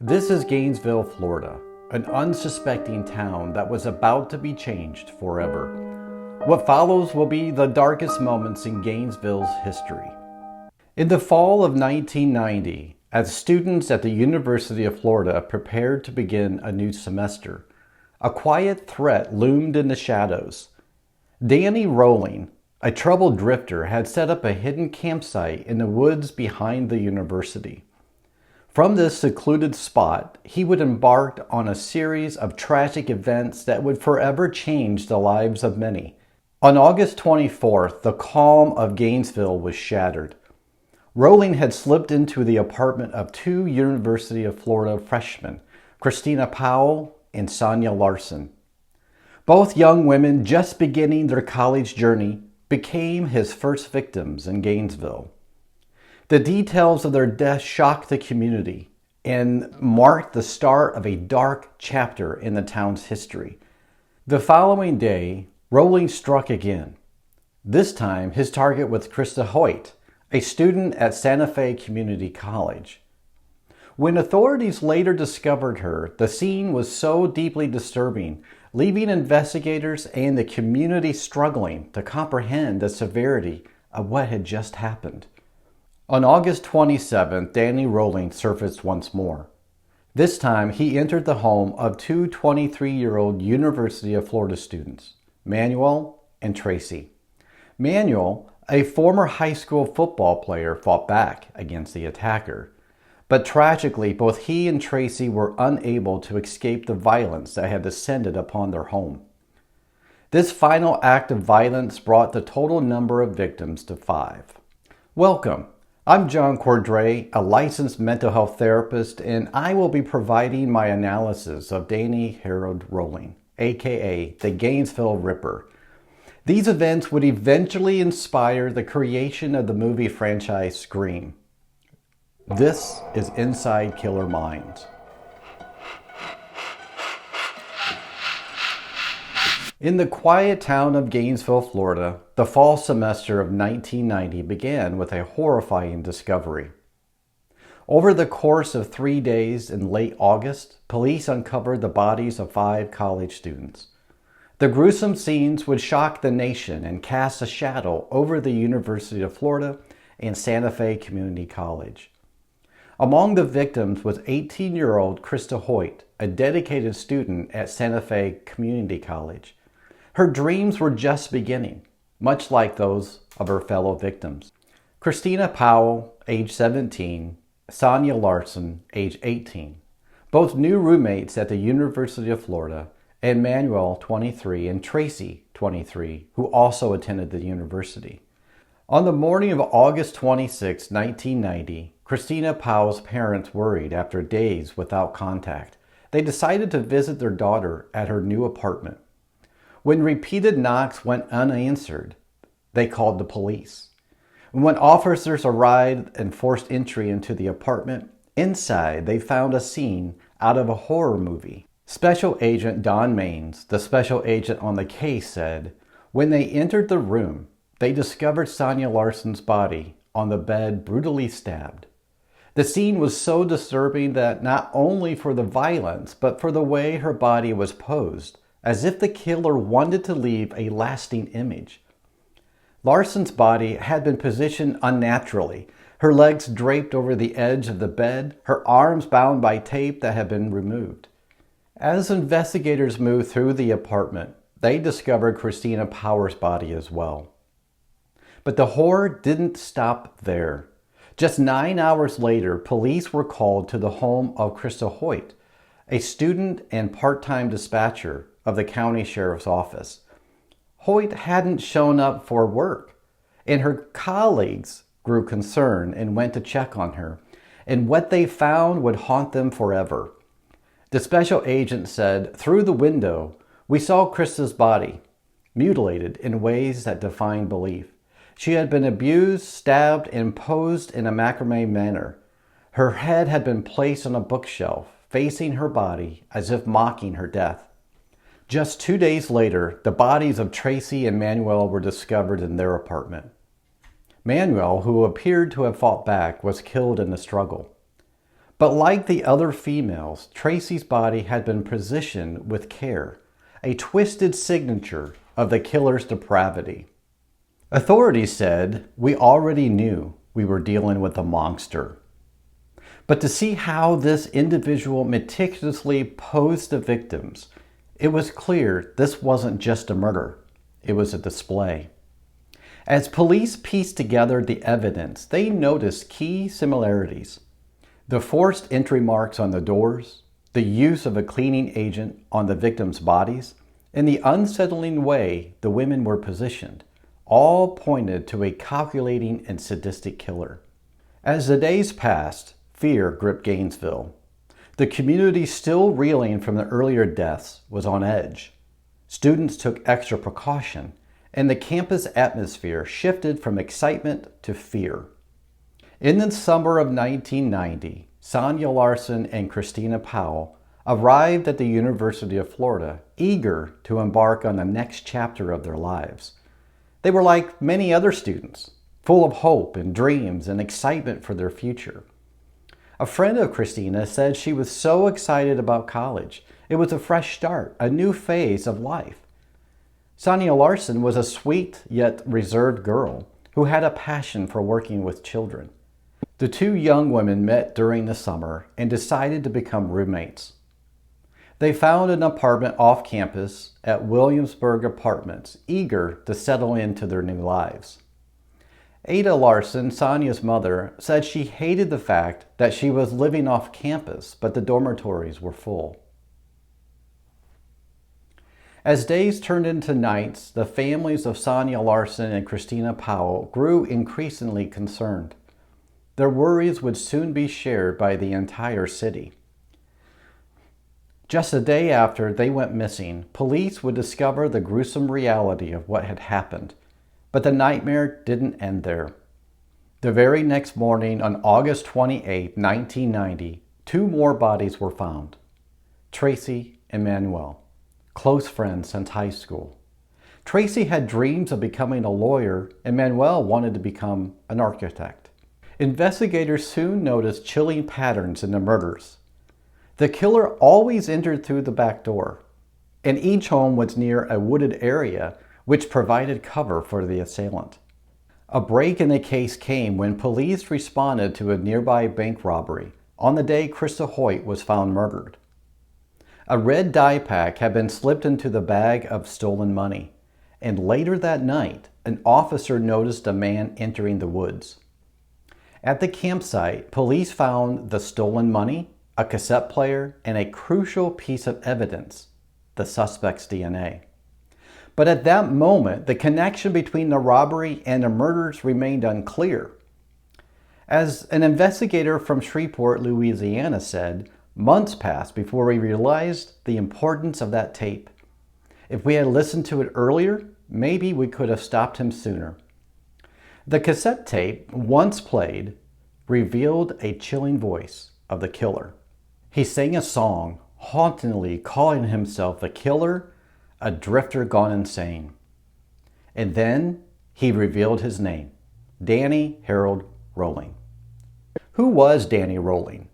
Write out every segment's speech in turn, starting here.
This is Gainesville, Florida, an unsuspecting town that was about to be changed forever. What follows will be the darkest moments in Gainesville's history. In the fall of 1990, as students at the University of Florida prepared to begin a new semester, a quiet threat loomed in the shadows. Danny Rowling, a troubled drifter, had set up a hidden campsite in the woods behind the university. From this secluded spot, he would embark on a series of tragic events that would forever change the lives of many. On August 24th, the calm of Gainesville was shattered. Rowling had slipped into the apartment of two University of Florida freshmen, Christina Powell and Sonia Larson. Both young women just beginning their college journey became his first victims in Gainesville. The details of their death shocked the community and marked the start of a dark chapter in the town's history. The following day, Rowling struck again. This time, his target was Krista Hoyt, a student at Santa Fe Community College. When authorities later discovered her, the scene was so deeply disturbing, leaving investigators and the community struggling to comprehend the severity of what had just happened. On August 27th, Danny Rowling surfaced once more. This time, he entered the home of two 23-year-old University of Florida students, Manuel and Tracy. Manuel, a former high school football player, fought back against the attacker. But tragically, both he and Tracy were unable to escape the violence that had descended upon their home. This final act of violence brought the total number of victims to 5. Welcome. I'm John Cordray, a licensed mental health therapist, and I will be providing my analysis of Danny Harold Rowling, aka the Gainesville Ripper. These events would eventually inspire the creation of the movie franchise Scream. This is Inside Killer Minds. In the quiet town of Gainesville, Florida, the fall semester of 1990 began with a horrifying discovery. Over the course of 3 days in late August, police uncovered the bodies of 5 college students. The gruesome scenes would shock the nation and cast a shadow over the University of Florida and Santa Fe Community College. Among the victims was 18-year-old Krista Hoyt, a dedicated student at Santa Fe Community College. Her dreams were just beginning, much like those of her fellow victims. Christina Powell, age 17, Sonia Larson, age 18, both new roommates at the University of Florida, and Manuel, 23, and Tracy, 23, who also attended the university. On the morning of August 26, 1990, Christina Powell's parents worried after days without contact. They decided to visit their daughter at her new apartment. When repeated knocks went unanswered, they called the police. When officers arrived and forced entry into the apartment, inside they found a scene out of a horror movie. Special Agent Don Maines, the special agent on the case, said, when they entered the room, they discovered Sonia Larson's body on the bed, brutally stabbed. The scene was so disturbing that not only for the violence, but for the way her body was posed, as if the killer wanted to leave a lasting image. Larson's body had been positioned unnaturally, her legs draped over the edge of the bed, her arms bound by tape that had been removed. As investigators moved through the apartment, they discovered Christina Powell's body as well. But the horror didn't stop there. Just 9 hours later, police were called to the home of Krista Hoyt, a student and part-time dispatcher of the county sheriff's office. Hoyt hadn't shown up for work, and her colleagues grew concerned and went to check on her, and what they found would haunt them forever. The special agent said, through the window, we saw Krista's body, mutilated in ways that defied belief. She had been abused, stabbed, and posed in a macrame manner. Her head had been placed on a bookshelf, facing her body as if mocking her death. Just 2 days later, the bodies of Tracy and Manuel were discovered in their apartment. Manuel, who appeared to have fought back, was killed in the struggle. But like the other females, Tracy's body had been positioned with care, a twisted signature of the killer's depravity. Authorities said, "We already knew we were dealing with a monster." But to see how this individual meticulously posed the victims, it was clear this wasn't just a murder, it was a display. As police pieced together the evidence, they noticed key similarities. The forced entry marks on the doors, the use of a cleaning agent on the victims' bodies, and the unsettling way the women were positioned, all pointed to a calculating and sadistic killer. As the days passed, fear gripped Gainesville. The community, still reeling from the earlier deaths, was on edge. Students took extra precaution, and the campus atmosphere shifted from excitement to fear. In the summer of 1990, Sonia Larson and Christina Powell arrived at the University of Florida, eager to embark on the next chapter of their lives. They were like many other students, full of hope and dreams and excitement for their future. A friend of Christina said she was so excited about college. It was a fresh start, a new phase of life. Sonia Larson was a sweet yet reserved girl who had a passion for working with children. The two young women met during the summer and decided to become roommates. They found an apartment off campus at Williamsburg Apartments, eager to settle into their new lives. Ada Larson, Sonia's mother, said she hated the fact that she was living off campus, but the dormitories were full. As days turned into nights, the families of Sonia Larson and Christina Powell grew increasingly concerned. Their worries would soon be shared by the entire city. Just a day after they went missing, police would discover the gruesome reality of what had happened. But the nightmare didn't end there. The very next morning, on August 28, 1990, two more bodies were found. Tracy and Manuel, close friends since high school. Tracy had dreams of becoming a lawyer, and Manuel wanted to become an architect. Investigators soon noticed chilling patterns in the murders. The killer always entered through the back door, and each home was near a wooded area which provided cover for the assailant. A break in the case came when police responded to a nearby bank robbery on the day Krista Hoyt was found murdered. A red dye pack had been slipped into the bag of stolen money, and later that night, an officer noticed a man entering the woods. At the campsite, police found the stolen money, a cassette player, and a crucial piece of evidence, the suspect's DNA. But at that moment, the connection between the robbery and the murders remained unclear. As an investigator from Shreveport, Louisiana said, months passed before we realized the importance of that tape. If we had listened to it earlier, maybe we could have stopped him sooner. The cassette tape, once played, revealed a chilling voice of the killer. He sang a song, hauntingly calling himself the killer, a drifter gone insane. And then he revealed his name, Danny Harold Rolling. Who was Danny Rolling?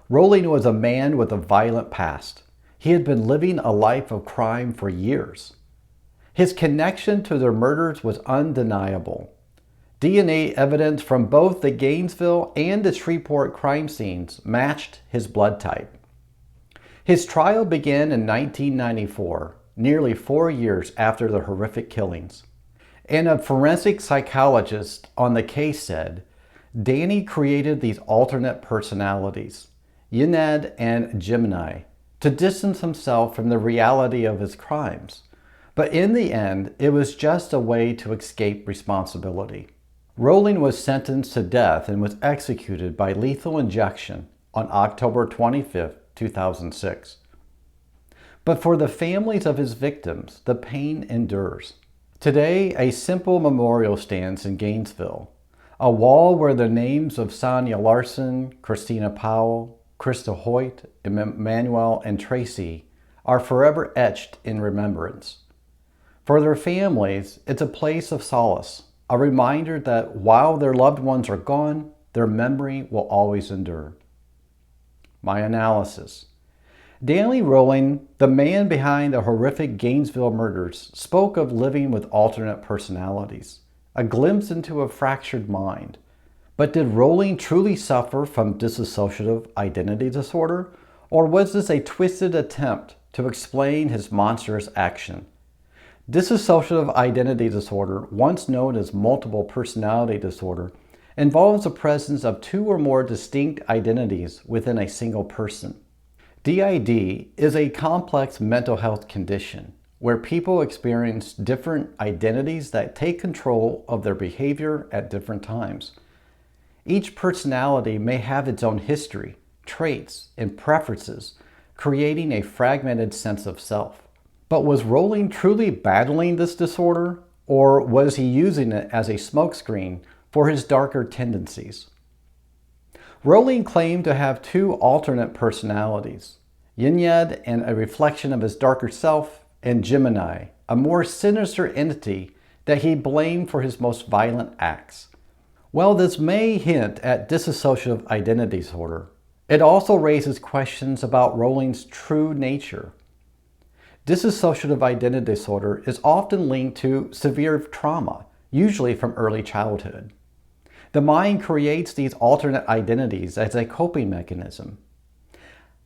Rolling was a man with a violent past. He had been living a life of crime for years. His connection to their murders was undeniable. DNA evidence from both the Gainesville and the Shreveport crime scenes matched his blood type. His trial began in 1994, nearly 4 years after the horrific killings. And a forensic psychologist on the case said, Danny created these alternate personalities, Yenad and Gemini, to distance himself from the reality of his crimes. But in the end, it was just a way to escape responsibility. Rolling was sentenced to death and was executed by lethal injection on October 25, 2006. But for the families of his victims, the pain endures. Today, a simple memorial stands in Gainesville, a wall where the names of Sonia Larson, Christina Powell, Krista Hoyt, Emmanuel, and Tracy are forever etched in remembrance. For their families, it's a place of solace, a reminder that while their loved ones are gone, their memory will always endure. My analysis. Danny Rolling, the man behind the horrific Gainesville murders, spoke of living with alternate personalities, a glimpse into a fractured mind. But did Rolling truly suffer from dissociative identity disorder, or was this a twisted attempt to explain his monstrous action? Dissociative identity disorder, once known as multiple personality disorder, involves the presence of two or more distinct identities within a single person. DID is a complex mental health condition where people experience different identities that take control of their behavior at different times. Each personality may have its own history, traits, and preferences, creating a fragmented sense of self. But was Rolling truly battling this disorder, or was he using it as a smokescreen for his darker tendencies? Rolling claimed to have two alternate personalities, Ynyad, and a reflection of his darker self, and Gemini, a more sinister entity that he blamed for his most violent acts. While this may hint at dissociative identity disorder, it also raises questions about Rolling's true nature. Dissociative identity disorder is often linked to severe trauma, usually from early childhood. The mind creates these alternate identities as a coping mechanism.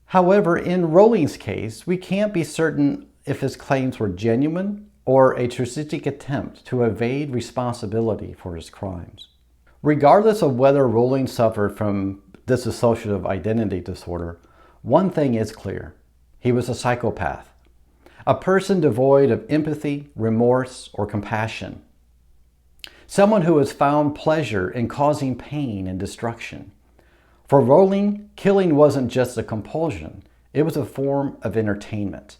However, in Rolling's case, we can't be certain if his claims were genuine or a strategic attempt to evade responsibility for his crimes. Regardless of whether Rolling suffered from dissociative identity disorder, one thing is clear. He was a psychopath, a person devoid of empathy, remorse, or compassion. Someone who has found pleasure in causing pain and destruction. For Rolling, killing wasn't just a compulsion, it was a form of entertainment.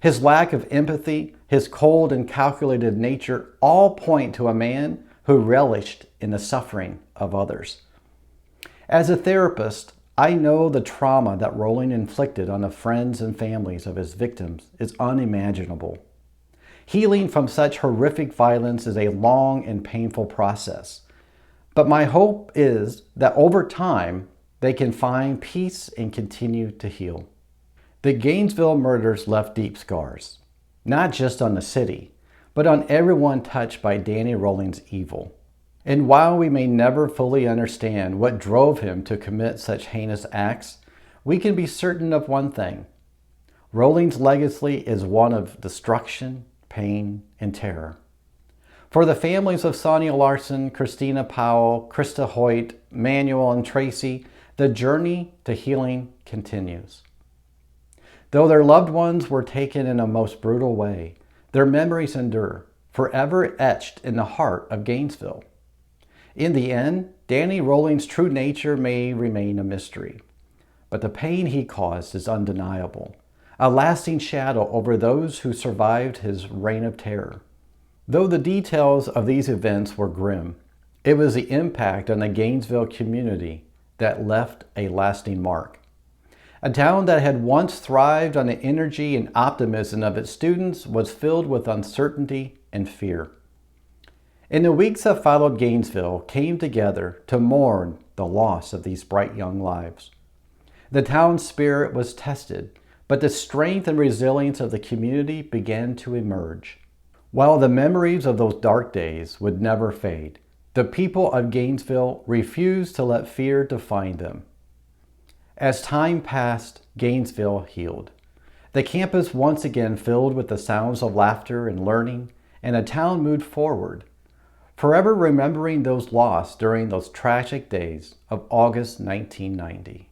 His lack of empathy, his cold and calculated nature all point to a man who relished in the suffering of others. As a therapist, I know the trauma that Rolling inflicted on the friends and families of his victims is unimaginable. Healing from such horrific violence is a long and painful process. But my hope is that over time, they can find peace and continue to heal. The Gainesville murders left deep scars, not just on the city, but on everyone touched by Danny Rolling's evil. And while we may never fully understand what drove him to commit such heinous acts, we can be certain of one thing. Rolling's legacy is one of destruction, pain, and terror. For the families of Sonia Larson, Christina Powell, Krista Hoyt, Manuel, and Tracy, the journey to healing continues. Though their loved ones were taken in a most brutal way, their memories endure, forever etched in the heart of Gainesville. In the end, Danny Rolling's true nature may remain a mystery, but the pain he caused is undeniable, a lasting shadow over those who survived his reign of terror. Though the details of these events were grim, it was the impact on the Gainesville community that left a lasting mark. A town that had once thrived on the energy and optimism of its students was filled with uncertainty and fear. In the weeks that followed, Gainesville came together to mourn the loss of these bright young lives. The town's spirit was tested, but the strength and resilience of the community began to emerge. While the memories of those dark days would never fade, the people of Gainesville refused to let fear define them. As time passed, Gainesville healed. The campus once again filled with the sounds of laughter and learning, and the town moved forward, forever remembering those lost during those tragic days of August 1990.